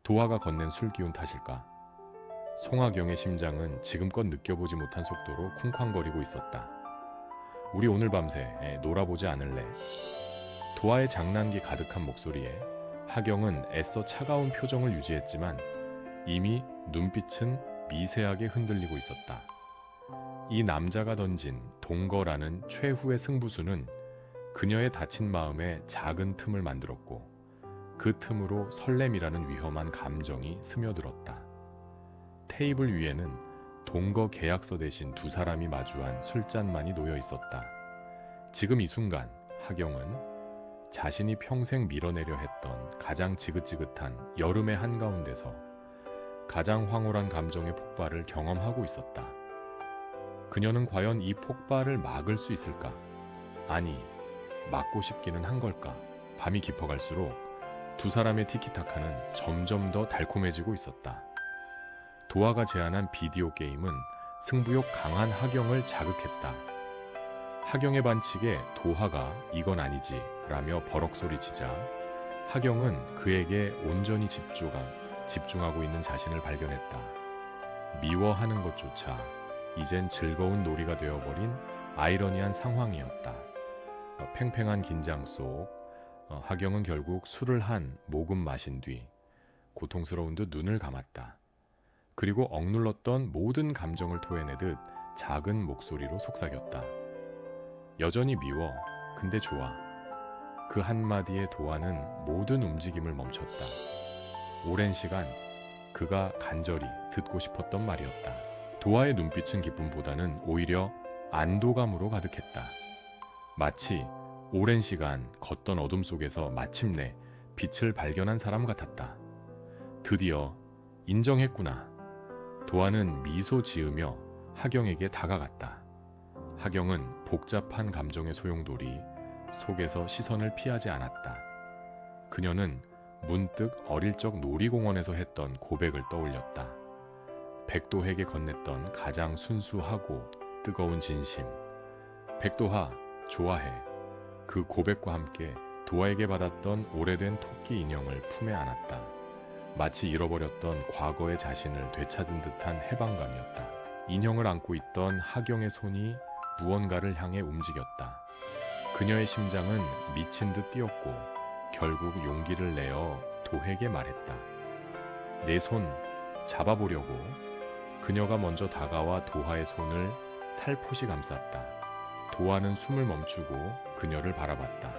도화가 건넨 술기운 탓일까? 송하경의 심장은 지금껏 느껴보지 못한 속도로 쿵쾅거리고 있었다. 우리 오늘 밤새 놀아보지 않을래? 도화의 장난기 가득한 목소리에 하경은 애써 차가운 표정을 유지했지만 이미 눈빛은 미세하게 흔들리고 있었다. 이 남자가 던진 동거라는 최후의 승부수는 그녀의 다친 마음에 작은 틈을 만들었고 그 틈으로 설렘이라는 위험한 감정이 스며들었다. 테이블 위에는 동거 계약서 대신 두 사람이 마주한 술잔만이 놓여 있었다. 지금 이 순간 하경은 자신이 평생 밀어내려 했던 가장 지긋지긋한 여름의 한가운데서 가장 황홀한 감정의 폭발을 경험하고 있었다. 그녀는 과연 이 폭발을 막을 수 있을까? 아니, 막고 싶기는 한 걸까? 밤이 깊어갈수록 두 사람의 티키타카는 점점 더 달콤해지고 있었다. 도화가 제안한 비디오 게임은 승부욕 강한 하경을 자극했다. 하경의 반칙에 도화가 이건 아니지 라며 버럭소리치자 하경은 그에게 온전히 집중하고 있는 자신을 발견했다. 미워하는 것조차 이젠 즐거운 놀이가 되어버린 아이러니한 상황이었다. 팽팽한 긴장 속 하경은 결국 술을 한 모금 마신 뒤 고통스러운 듯 눈을 감았다. 그리고 억눌렀던 모든 감정을 토해내듯 작은 목소리로 속삭였다. 여전히 미워. 근데 좋아. 그 한마디에 도화는 모든 움직임을 멈췄다. 오랜 시간 그가 간절히 듣고 싶었던 말이었다. 도화의 눈빛은 기쁨보다는 오히려 안도감으로 가득했다. 마치 오랜 시간 걷던 어둠 속에서 마침내 빛을 발견한 사람 같았다. 드디어 인정했구나. 도화는 미소 지으며 하경에게 다가갔다. 하경은 복잡한 감정의 소용돌이 속에서 시선을 피하지 않았다. 그녀는 문득 어릴 적 놀이공원에서 했던 고백을 떠올렸다. 백도에게 건넸던 가장 순수하고 뜨거운 진심. 백도하, 좋아해. 그 고백과 함께 도화에게 받았던 오래된 토끼 인형을 품에 안았다. 마치 잃어버렸던 과거의 자신을 되찾은 듯한 해방감이었다. 인형을 안고 있던 하경의 손이 무언가를 향해 움직였다. 그녀의 심장은 미친 듯 뛰었고 결국 용기를 내어 도에게 말했다. 내 손 잡아보려고. 그녀가 먼저 다가와 도화의 손을 살포시 감쌌다. 도화는 숨을 멈추고 그녀를 바라봤다.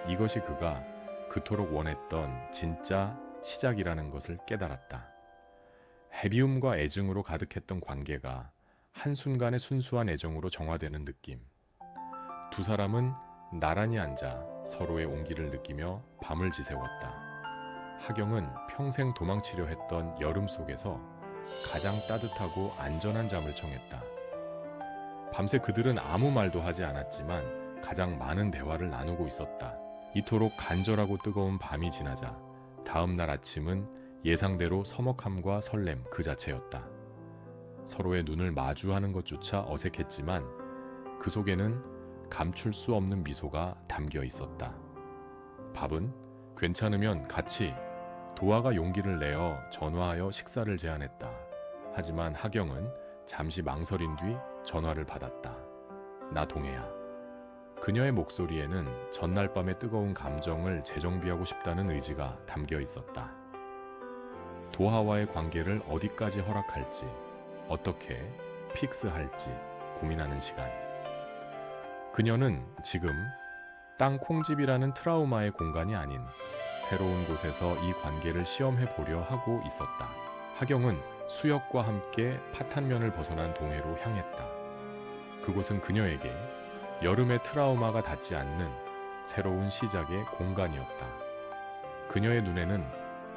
이것이 그가 그토록 원했던 진짜 시작이라는 것을 깨달았다. 헤비움과 애증으로 가득했던 관계가 한순간의 순수한 애정으로 정화되는 느낌. 두 사람은 나란히 앉아 서로의 온기를 느끼며 밤을 지새웠다. 하경은 평생 도망치려 했던 여름 속에서 가장 따뜻하고 안전한 잠을 청했다. 밤새 그들은 아무 말도 하지 않았지만 가장 많은 대화를 나누고 있었다. 이토록 간절하고 뜨거운 밤이 지나자 다음 날 아침은 예상대로 서먹함과 설렘 그 자체였다. 서로의 눈을 마주하는 것조차 어색했지만 그 속에는 감출 수 없는 미소가 담겨 있었다. 밥은 괜찮으면 같이. 도화가 용기를 내어 전화하여 식사를 제안했다. 하지만 하경은 잠시 망설인 뒤 전화를 받았다. 나 동해야. 그녀의 목소리에는 전날 밤의 뜨거운 감정을 재정비하고 싶다는 의지가 담겨 있었다. 도화와의 관계를 어디까지 허락할지, 어떻게 픽스할지 고민하는 시간. 그녀는 지금 땅콩집이라는 트라우마의 공간이 아닌 새로운 곳에서 이 관계를 시험해 보려 하고 있었다. 하경은 수혁과 함께 파탄면을 벗어난 동해로 향했다. 그곳은 그녀에게 여름의 트라우마가 닿지 않는 새로운 시작의 공간이었다. 그녀의 눈에는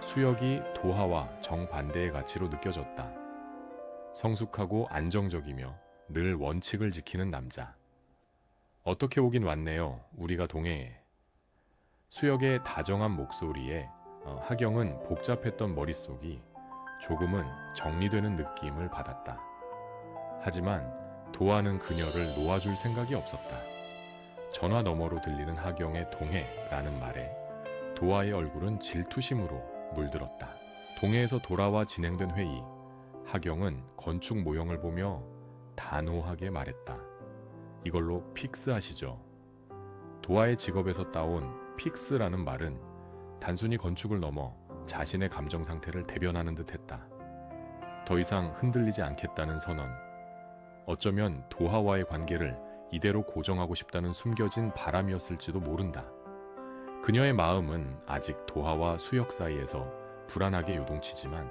수혁이 도화와 정반대의 가치로 느껴졌다. 성숙하고 안정적이며 늘 원칙을 지키는 남자. 어떻게 오긴 왔네요. 우리가 동해에. 수혁의 다정한 목소리에 하경은 복잡했던 머릿속이 조금은 정리되는 느낌을 받았다. 하지만 도화는 그녀를 놓아줄 생각이 없었다. 전화 너머로 들리는 하경의 동해라는 말에 도화의 얼굴은 질투심으로 물들었다. 동해에서 돌아와 진행된 회의. 하경은 건축 모형을 보며 단호하게 말했다. 이걸로 픽스 하시죠. 도화의 직업에서 따온 픽스라는 말은 단순히 건축을 넘어 자신의 감정 상태를 대변하는 듯 했다. 더 이상 흔들리지 않겠다는 선언. 어쩌면 도화와의 관계를 이대로 고정하고 싶다는 숨겨진 바람이었을지도 모른다. 그녀의 마음은 아직 도화와 수역 사이에서 불안하게 요동치지만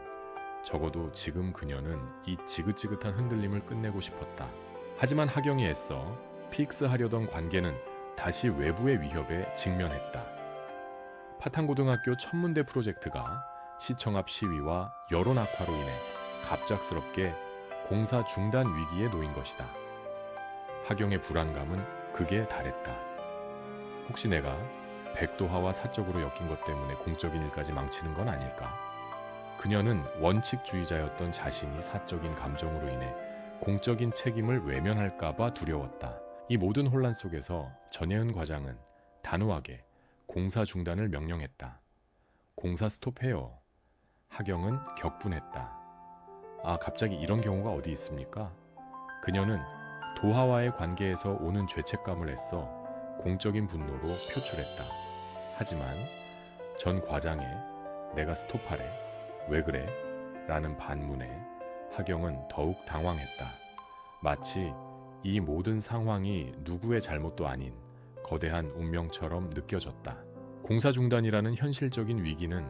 적어도 지금 그녀는 이 지긋지긋한 흔들림을 끝내고 싶었다. 하지만 하경이 애써 픽스하려던 관계는 다시 외부의 위협에 직면했다. 파탄고등학교 천문대 프로젝트가 시청 앞 시위와 여론 악화로 인해 갑작스럽게 공사 중단 위기에 놓인 것이다. 하경의 불안감은 극에 달했다. 혹시 내가 백도화와 사적으로 엮인 것 때문에 공적인 일까지 망치는 건 아닐까? 그녀는 원칙주의자였던 자신이 사적인 감정으로 인해 공적인 책임을 외면할까봐 두려웠다. 이 모든 혼란 속에서 전예은 과장은 단호하게 공사 중단을 명령했다. 공사 스톱해요. 하경은 격분했다. 아, 갑자기 이런 경우가 어디 있습니까? 그녀는 도화와의 관계에서 오는 죄책감을 애써 공적인 분노로 표출했다. 하지만 전 과장의 내가 스톱하래, 왜 그래? 라는 반문에 하경은 더욱 당황했다. 마치 이 모든 상황이 누구의 잘못도 아닌 거대한 운명처럼 느껴졌다. 공사 중단이라는 현실적인 위기는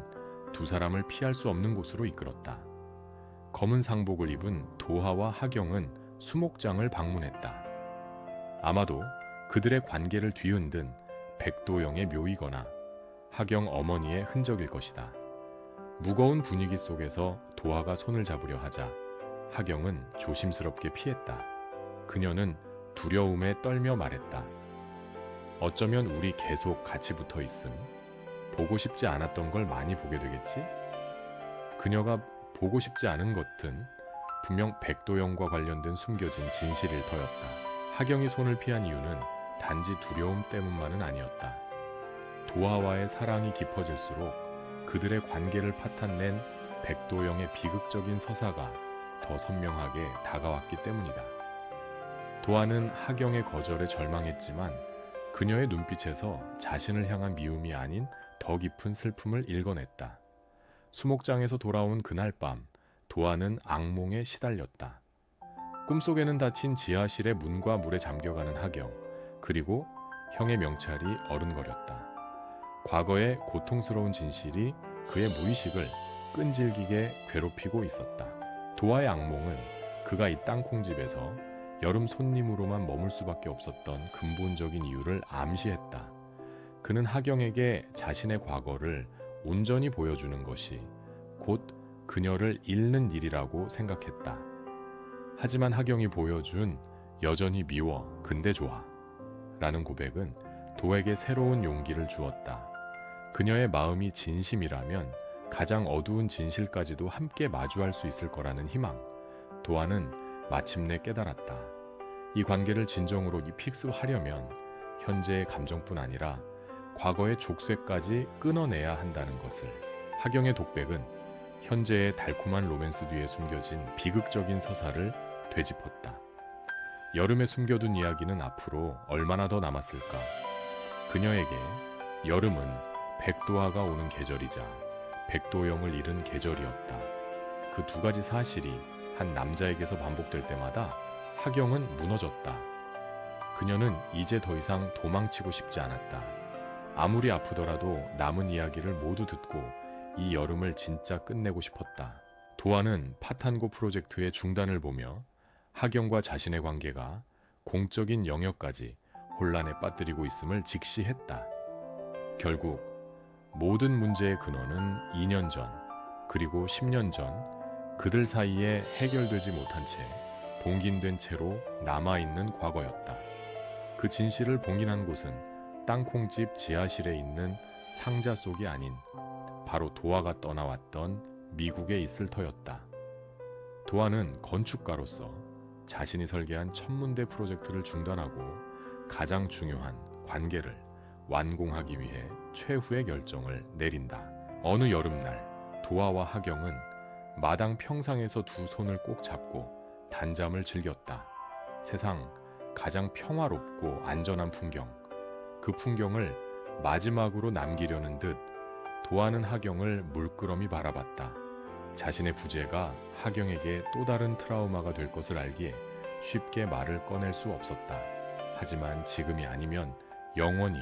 두 사람을 피할 수 없는 곳으로 이끌었다. 검은 상복을 입은 도하와 하경은 수목장을 방문했다. 아마도 그들의 관계를 뒤흔든 백도영의 묘이거나 하경 어머니의 흔적일 것이다. 무거운 분위기 속에서 도하가 손을 잡으려 하자 하경은 조심스럽게 피했다. 그녀는 두려움에 떨며 말했다. 어쩌면 우리 계속 같이 붙어 있음. 보고 싶지 않았던 걸 많이 보게 되겠지? 그녀가 보고 싶지 않은 것은 분명 백도영과 관련된 숨겨진 진실일 터였다. 하경이 손을 피한 이유는 단지 두려움 때문만은 아니었다. 도하와의 사랑이 깊어질수록 그들의 관계를 파탄낸 백도영의 비극적인 서사가 더 선명하게 다가왔기 때문이다. 도하는 하경의 거절에 절망했지만 그녀의 눈빛에서 자신을 향한 미움이 아닌 더 깊은 슬픔을 읽어냈다. 수목장에서 돌아온 그날 밤, 도하는 악몽에 시달렸다. 꿈속에는 닫힌 지하실의 문과 물에 잠겨가는 하경, 그리고 형의 명찰이 어른거렸다. 과거의 고통스러운 진실이 그의 무의식을 끈질기게 괴롭히고 있었다. 도하의 악몽은 그가 이 땅콩집에서 여름 손님으로만 머물 수밖에 없었던 근본적인 이유를 암시했다. 그는 하경에게 자신의 과거를 온전히 보여주는 것이 곧 그녀를 잃는 일이라고 생각했다. 하지만 하경이 보여준 여전히 미워, 근데 좋아 라는 고백은 도에게 새로운 용기를 주었다. 그녀의 마음이 진심이라면 가장 어두운 진실까지도 함께 마주할 수 있을 거라는 희망. 도하는 마침내 깨달았다. 이 관계를 진정으로 픽스하려면 현재의 감정뿐 아니라 과거의 족쇄까지 끊어내야 한다는 것을. 하경의 독백은 현재의 달콤한 로맨스 뒤에 숨겨진 비극적인 서사를 되짚었다. 여름에 숨겨둔 이야기는 앞으로 얼마나 더 남았을까? 그녀에게 여름은 백도화가 오는 계절이자 백도영을 잃은 계절이었다. 그 두 가지 사실이 한 남자에게서 반복될 때마다 하경은 무너졌다. 그녀는 이제 더 이상 도망치고 싶지 않았다. 아무리 아프더라도 남은 이야기를 모두 듣고 이 여름을 진짜 끝내고 싶었다. 도하는 파탄고 프로젝트의 중단을 보며 하경과 자신의 관계가 공적인 영역까지 혼란에 빠뜨리고 있음을 직시했다. 결국 모든 문제의 근원은 2년 전, 그리고 10년 전 그들 사이에 해결되지 못한 채 봉긴된 채로 남아있는 과거였다. 그 진실을 봉인한 곳은 땅콩집 지하실에 있는 상자 속이 아닌 바로 도하가 떠나왔던 미국에 있을 터였다. 도하는 건축가로서 자신이 설계한 천문대 프로젝트를 중단하고 가장 중요한 관계를 완공하기 위해 최후의 결정을 내린다. 어느 여름날 도화와 하경은 마당 평상에서 두 손을 꼭 잡고 단잠을 즐겼다. 세상 가장 평화롭고 안전한 풍경, 그 풍경을 마지막으로 남기려는 듯 도화는 하경을 물끄러미 바라봤다. 자신의 부재가 하경에게 또 다른 트라우마가 될 것을 알기에 쉽게 말을 꺼낼 수 없었다. 하지만 지금이 아니면 영원히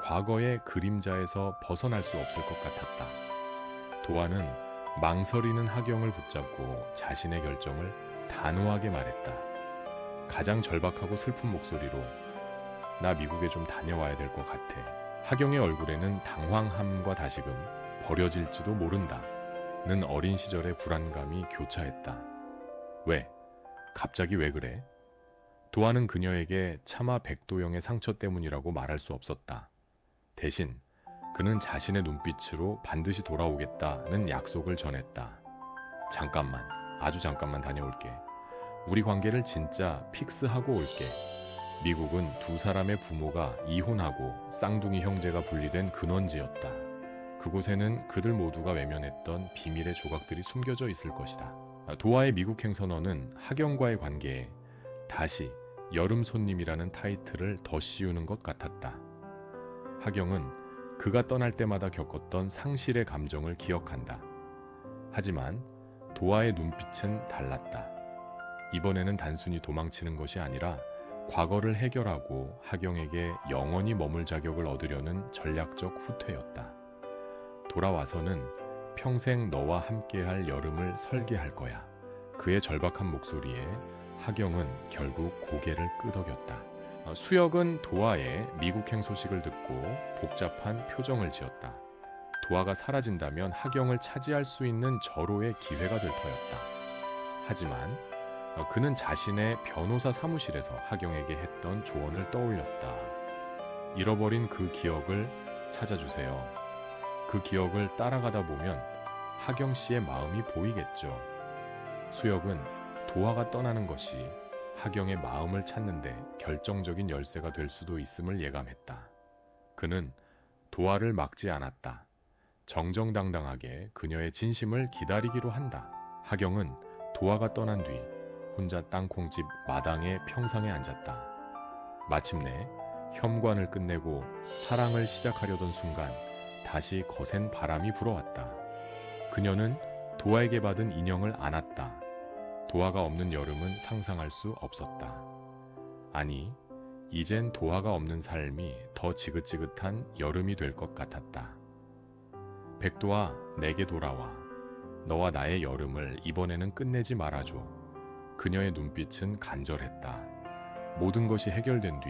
과거의 그림자에서 벗어날 수 없을 것 같았다. 도화는 망설이는 하경을 붙잡고 자신의 결정을 단호하게 말했다. 가장 절박하고 슬픈 목소리로 나 미국에 좀 다녀와야 될 것 같아. 하경의 얼굴에는 당황함과 다시금 버려질지도 모른다 는 어린 시절의 불안감이 교차했다. 왜? 갑자기 왜 그래? 도화는 그녀에게 차마 백도영의 상처 때문이라고 말할 수 없었다. 대신 그는 자신의 눈빛으로 반드시 돌아오겠다는 약속을 전했다. 잠깐만, 아주 잠깐만 다녀올게. 우리 관계를 진짜 픽스하고 올게. 미국은 두 사람의 부모가 이혼하고 쌍둥이 형제가 분리된 근원지였다. 그곳에는 그들 모두가 외면했던 비밀의 조각들이 숨겨져 있을 것이다. 도화의 미국행 선언은 하경과의 관계에 다시 여름 손님이라는 타이틀을 더 씌우는 것 같았다. 하경은 그가 떠날 때마다 겪었던 상실의 감정을 기억한다. 하지만 도화의 눈빛은 달랐다. 이번에는 단순히 도망치는 것이 아니라 과거를 해결하고 하경에게 영원히 머물 자격을 얻으려는 전략적 후퇴였다. 돌아와서는 평생 너와 함께할 여름을 설계할 거야. 그의 절박한 목소리에 하경은 결국 고개를 끄덕였다. 수혁은 도화의 미국행 소식을 듣고 복잡한 표정을 지었다. 도화가 사라진다면 하경을 차지할 수 있는 절호의 기회가 될 터였다. 하지만 그는 자신의 변호사 사무실에서 하경에게 했던 조언을 떠올렸다. 잃어버린 그 기억을 찾아주세요. 그 기억을 따라가다 보면 하경 씨의 마음이 보이겠죠. 수혁은 도화가 떠나는 것이 하경의 마음을 찾는데 결정적인 열쇠가 될 수도 있음을 예감했다. 그는 도화를 막지 않았다. 정정당당하게 그녀의 진심을 기다리기로 한다. 하경은 도화가 떠난 뒤 혼자 땅콩집 마당의 평상에 앉았다. 마침내 혐관을 끝내고 사랑을 시작하려던 순간 다시 거센 바람이 불어왔다. 그녀는 도화에게 받은 인형을 안았다. 도화가 없는 여름은 상상할 수 없었다. 아니, 이젠 도화가 없는 삶이 더 지긋지긋한 여름이 될 것 같았다. 백도화, 내게 돌아와. 너와 나의 여름을 이번에는 끝내지 말아줘. 그녀의 눈빛은 간절했다. 모든 것이 해결된 뒤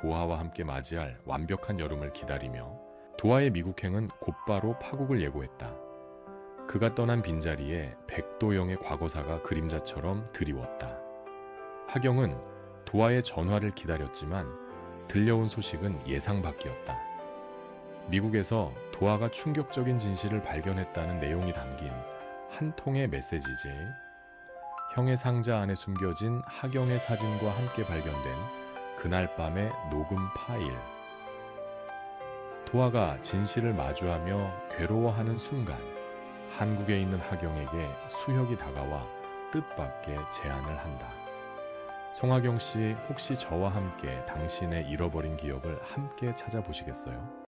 도화와 함께 맞이할 완벽한 여름을 기다리며 도화의 미국행은 곧바로 파국을 예고했다. 그가 떠난 빈자리에 백도영의 과거사가 그림자처럼 드리웠다. 하경은 도화의 전화를 기다렸지만 들려온 소식은 예상 밖이었다. 미국에서 도화가 충격적인 진실을 발견했다는 내용이 담긴 한 통의 메시지지. 형의 상자 안에 숨겨진 하경의 사진과 함께 발견된 그날 밤의 녹음 파일. 도화가 진실을 마주하며 괴로워하는 순간 한국에 있는 하경에게 수혁이 다가와 뜻밖의 제안을 한다. 송하경 씨, 혹시 저와 함께 당신의 잃어버린 기억을 함께 찾아보시겠어요?